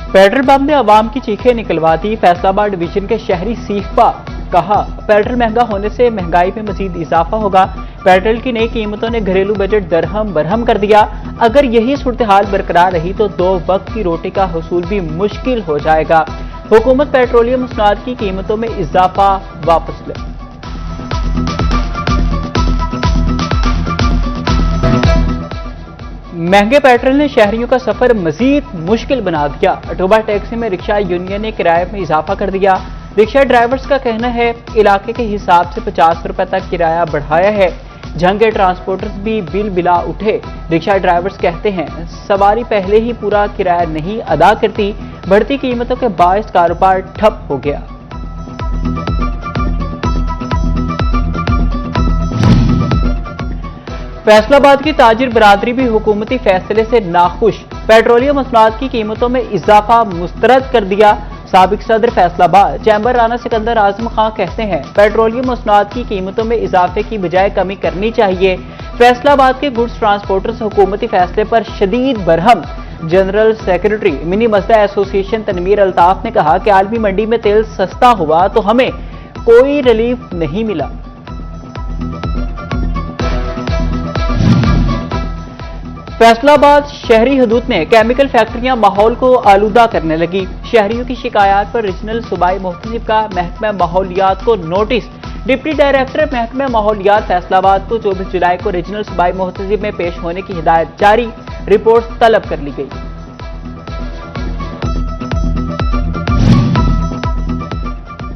Petrol pump ने आवाम की चीखें निकलवा दी। फैसलाबाद डिवीजन के शहरी सीफपा कहा, पेट्रोल महंगा होने से महंगाई में मजीद इजाफा होगा। पेट्रोल की नई कीमतों ने घरेलू बजट दरहम बरहम कर दिया। अगर यही सूरत हाल बरकरार रही तो 2 वक्त की रोटी का हुसूल भी मुश्किल हो जाएगा। हुकूमत पेट्रोलियम मसनूआत की कीमतों में इजाफा वापस ले। महंगे पेट्रोल ने शहरियों का सफर मजीद मुश्किल बना दिया। टोबा टैक्सी में रिक्शा यूनियन ने किराए में इजाफा कर दिया। रिक्शा ड्राइवर्स का कहना है इलाके के हिसाब से 50 रुपए तक किराया बढ़ाया है। झंगे ट्रांसपोर्टर्स भी बिल बिला उठे। रिक्शा ड्राइवर्स कहते हैं सवारी पहले ही पूरा किराया नहीं अदा करती। बढ़ती कीमतों के बायस कारोबार ठप हो गया। फैसलाबाद की ताजिर बरादरी भी हुकूमती फैसले से नाखुश। पेट्रोलियम मसनूआत की कीमतों में इजाफा मुस्तरद कर दिया। साबिक सदर फैसलाबाद चैम्बर राना सिकंदर आजम खां कहते हैं पेट्रोलियम मसनूआत की कीमतों में इजाफे की बजाय कमी करनी चाहिए। फैसलाबाद के गुड्स ट्रांसपोर्टर्स हुकूमती फैसले पर शदीद बरहम। जनरल सेक्रेटरी मिनी मसला एसोसिएशन तनवीर अल्ताफ ने कहा कि आलमी मंडी में तेल सस्ता हुआ तो हमें कोई रिलीफ नहीं मिला। फैसलाबाद शहरी हदूद में केमिकल फैक्ट्रियां माहौल को आलूदा करने लगी। शहरियों की शिकायत पर रीजनल सूबाई मुहतसिब का महकमा माहौलियात को नोटिस। डिप्टी डायरेक्टर महकमा माहौलियात फैसलाबाद को 24 जुलाई को रीजनल सूबाई मुहतसिब में पेश होने की हिदायत जारी। रिपोर्ट तलब कर ली गई।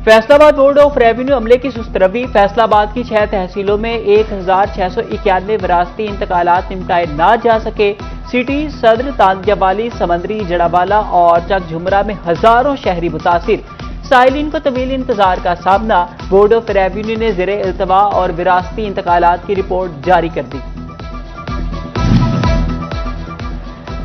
फैसलाबाद बोर्ड ऑफ रेवेन्यू अमले की सुस्तरवी। फैसलाबाद की 6 तहसीलों में 1691 विरासती इंतकालात निपटाए ना जा सके। सिटी सदर, तांजावाली, समंदरी, जड़ावाला और चकझुमरा में हजारों शहरी मुतासिर। साइलिन को तवील इंतजार का सामना। बोर्ड ऑफ रेवेन्यू ने ज़ेरे इल्तवा और विरासती इंतकालात की रिपोर्ट जारी कर दी।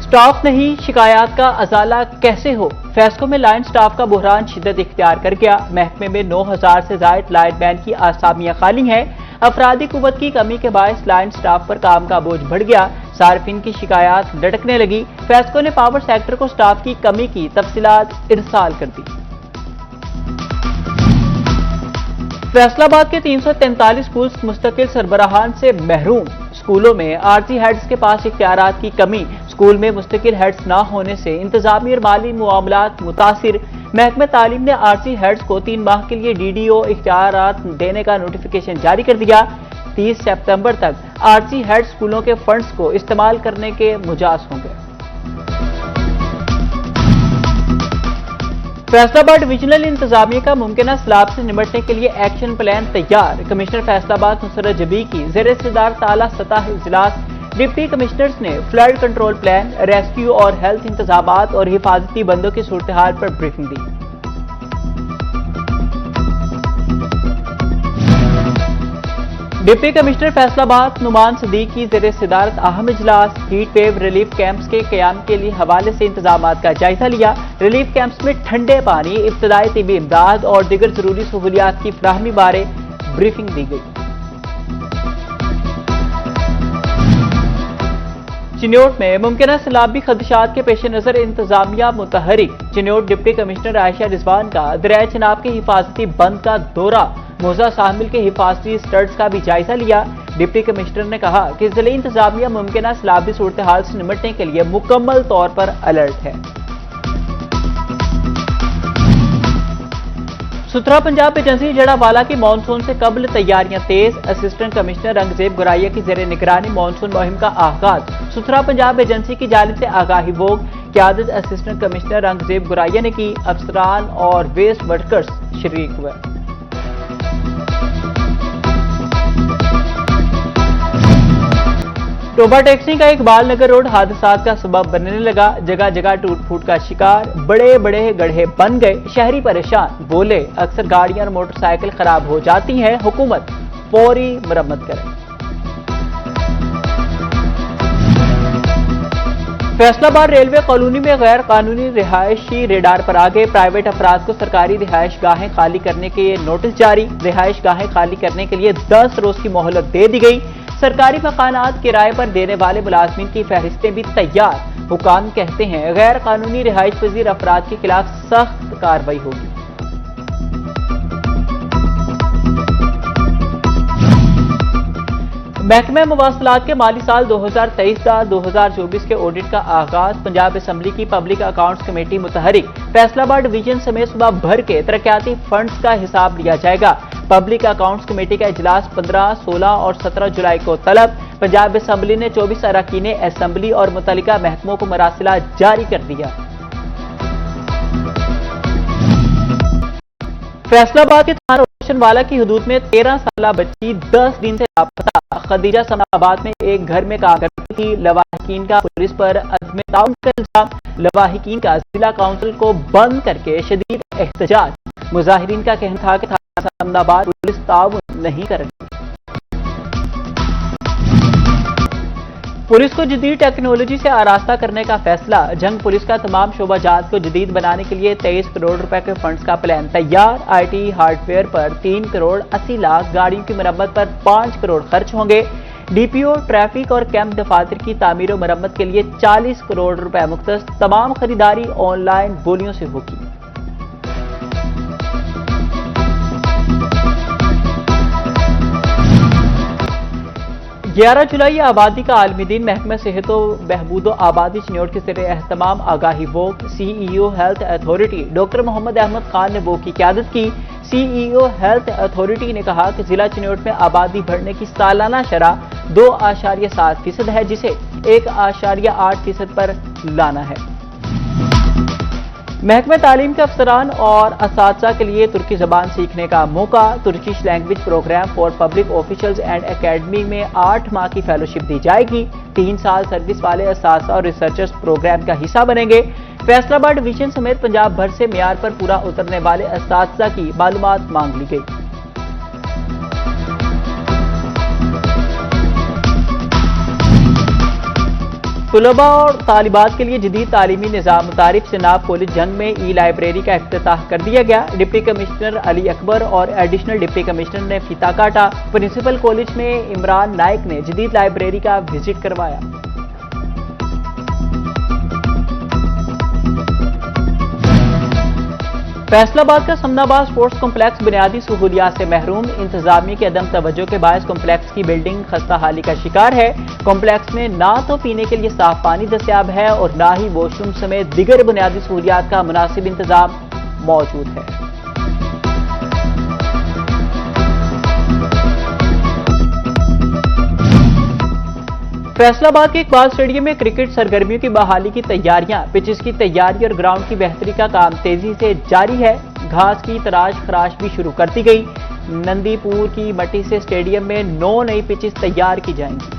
स्टाफ नहीं, शिकायत का अजाला कैसे हो? फैसलों में लाइन स्टाफ का बुहरान शिद्दत इख्तियार कर गया। महकमे में 9000 से जायद लाइन मैन की आसामियां खाली हैं। अफरादी कुव्वत की कमी के बायस लाइन स्टाफ पर काम का बोझ बढ़ गया। सार्फिन की शिकायत लटकने लगी। फैसलों ने पावर सेक्टर को स्टाफ की कमी की तफसीलात इरसाल कर दी। फैसलाबाद के 343 स्कूल मुस्तकिल सरबराहान से महरूम। स्कूलों में आरजी हेड्स के पास इख्तियारात की कमी। स्कूल में मुस्तकिल हेड्स ना होने से इंतजामी और माली मामलात मुतासिर। महकमे तालीम ने आरजी हेड्स को 3 माह के लिए डीडीओ इख्तियारात देने का नोटिफिकेशन जारी कर दिया। 30 सितंबर तक आरजी हेड्स स्कूलों के फंड्स को इस्तेमाल करने के मुजाज होंगे। फैसलाबाद डिविजनल इंतजामिया का मुमकिन सैलाब से निपटने के लिए एक्शन प्लान तैयार। कमिश्नर फैसलाबाद नुसरत जबी की ज़ेरे सदारत आला सतह इजलास। डिप्टी कमिश्नर्स ने फ्लड कंट्रोल प्लान, रेस्क्यू और हेल्थ इंतजामात और हिफाजती बंदों की सूरत हाल पर ब्रीफिंग दी। डिप्टी कमिश्नर फैसलाबाद नुमान सदीक की ज़ेरे सदारत अहम इजलास। हीट वेव रिलीफ कैंप्स के क़याम के लिए हवाले से इंतजामात का जायजा लिया। रिलीफ कैंप्स में ठंडे पानी, इब्तदाई तिबी इमदाद और दीगर जरूरी सहूलियात की फराहमी बारे ब्रीफिंग दी गई। चिन्योट में मुमकिन सैलाबी खदशात के पेश नजर इंतजामिया मुतहरिक। चिन्योट डिप्टी कमिश्नर आयशा रिजवान का दरिया चिनाब के हिफाजती बंद का दौरा। मोजा शामिल के हिफाजती स्टड्स का भी जायजा लिया। डिप्टी कमिश्नर ने कहा कि जिले इंतजामिया मुमकिन सैलाबी सूरत हाल से निपटने के लिए मुकम्मल तौर पर अलर्ट है। सुथरा पंजाब एजेंसी जड़ावाला की मानसून से कबल तैयारियां तेज। असिस्टेंट कमिश्नर रंगजेब गुराइया की ज़ेरे निगरानी मानसून मुहिम का आगाज। सुथरा पंजाब एजेंसी की जानिब से आगाही वोग क़यादत असिस्टेंट कमिश्नर रंगजेब गुराइया ने की। अफसरान और वेस्ट वर्कर्स शरीक हुए। टोबा टैक्सी का इकबाल नगर रोड हादसात का सबब बनने लगा। जगह जगह टूट फूट का शिकार। बड़े बड़े गड्ढे बन गए। शहरी परेशान। बोले अक्सर गाड़ियां और मोटरसाइकिल खराब हो जाती हैं। हुकूमत फौरी मरम्मत करे। फैसलाबाद रेलवे कॉलोनी में गैर कानूनी रिहायशी रेडार पर आ गए। प्राइवेट अफराद को सरकारी रिहायश गाहें खाली करने के नोटिस जारी। रिहायश गाहें खाली करने के लिए 10 रोज की मोहलत दे दी गई। सरकारी मकानात किराए पर देने वाले मुलाजमीन की फहरिस्तें भी तैयार। हुकाम कहते हैं गैर कानूनी रिहाइश पजीर अफराद के खिलाफ सख्त कार्रवाई होगी। महकमे मवासलात के माली साल 2023-2024 के ऑडिट का आगाज पंजाब असम्बली की पब्लिक अकाउंट्स कमेटी मुतहरिक फैसलाबाद डिवीजन समेत सुबह भर के तरक्याती फंड्स का हिसाब लिया जाएगा। पब्लिक अकाउंट्स कमेटी का इजलास 15, 16 और 17 जुलाई को तलब। पंजाब असम्बली ने 24 अरकान असम्बली और मुतल्लिका महकमों को मरासिला जारी कर दिया। फैसलाबाद के थाना रोशनवाला की हदूद में 13 साला बच्ची 10 दिन से लापता। खदीजा सनाबाद में एक घर में काम करती थी। लवाहिकीन का पुलिस पर अदम ताउन का इल्जाम। लवाहिकीन का जिला काउंसिल को बंद करके शदीद एहतजाज। मुजाहिरीन का कहना था कि थाना सनाबाद पुलिस ताउन नहीं कर रही। पुलिस को जदीद टेक्नोलॉजी से आरास्ता करने का फैसला। जंग पुलिस का तमाम शोबाजात को जदीद बनाने के लिए 23 करोड़ रुपए के फंड्स का प्लान तैयार। IT हार्डवेयर पर 3 करोड़ 80 लाख, गाड़ियों की मरम्मत पर 5 करोड़ खर्च होंगे। DPO ट्रैफिक और कैंप दफातर की तामीर और मरम्मत के लिए 40 करोड़ रुपए मुख्तस। तमाम खरीदारी ऑनलाइन बोलियों से होगी। 11 जुलाई आबादी का आलमी दिन। महकमा सेहत व बहबूद आबादी चिन्योट के ज़रिए एहतमाम आगाही walk. CEO health authority doctor Mohammad Ahmed Khan ने वोक की क़यादत की। CEO हेल्थ अथॉरिटी ने कहा कि जिला चिन्योट में आबादी बढ़ने की सालाना शरह 2.7% है, जिसे 1.8% पर लाना है। महकमे तालीम के अफसरान और असातिज़ा के लिए तुर्की ज़बान सीखने का मौका। Turkish language program for public officials and academy में 8 माह की फेलोशिप दी जाएगी। 3 साल सर्विस वाले असातिज़ा और रिसर्चर्स प्रोग्राम का हिस्सा बनेंगे। फैसलाबाद डिवीजन समेत पंजाब भर से मेयार पर पूरा उतरने वाले असातिज़ा की मालूमात मांग ली गई। तलबा और तालिबात के लिए जदीद तालीमी निज़ाम मुतारिफ सेनाब कॉलेज जंग में ई-लाइब्रेरी का इफ्तिताह कर दिया गया। डिप्टी कमिश्नर अली अकबर और एडिशनल डिप्टी कमिश्नर ने फीता काटा। प्रिंसिपल कॉलेज में इमरान नाइक ने जदीद लाइब्रेरी का विजिट करवाया। फैसलाबाद का समनाबाद स्पोर्ट्स कॉम्प्लेक्स बुनियादी सहूलियात से महरूम। इंतजामिया की अदम तवज्जो के बायस कॉम्प्लेक्स की बिल्डिंग खस्ता हाली का शिकार है। कॉम्प्लेक्स में ना तो पीने के लिए साफ पानी दस्तयाब है और ना ही वॉशरूम समेत दिगर बुनियादी सहूलियात का मुनासिब इंतजाम मौजूद है। फैसलाबाद के इकबाल स्टेडियम में क्रिकेट सरगर्मियों की बहाली की तैयारियां। पिचेस की तैयारी और ग्राउंड की बेहतरी का काम तेजी से जारी है। घास की तराश खराश भी शुरू कर दी गई। नंदीपुर की मट्टी से स्टेडियम में 9 नई पिचेस तैयार की जाएंगी।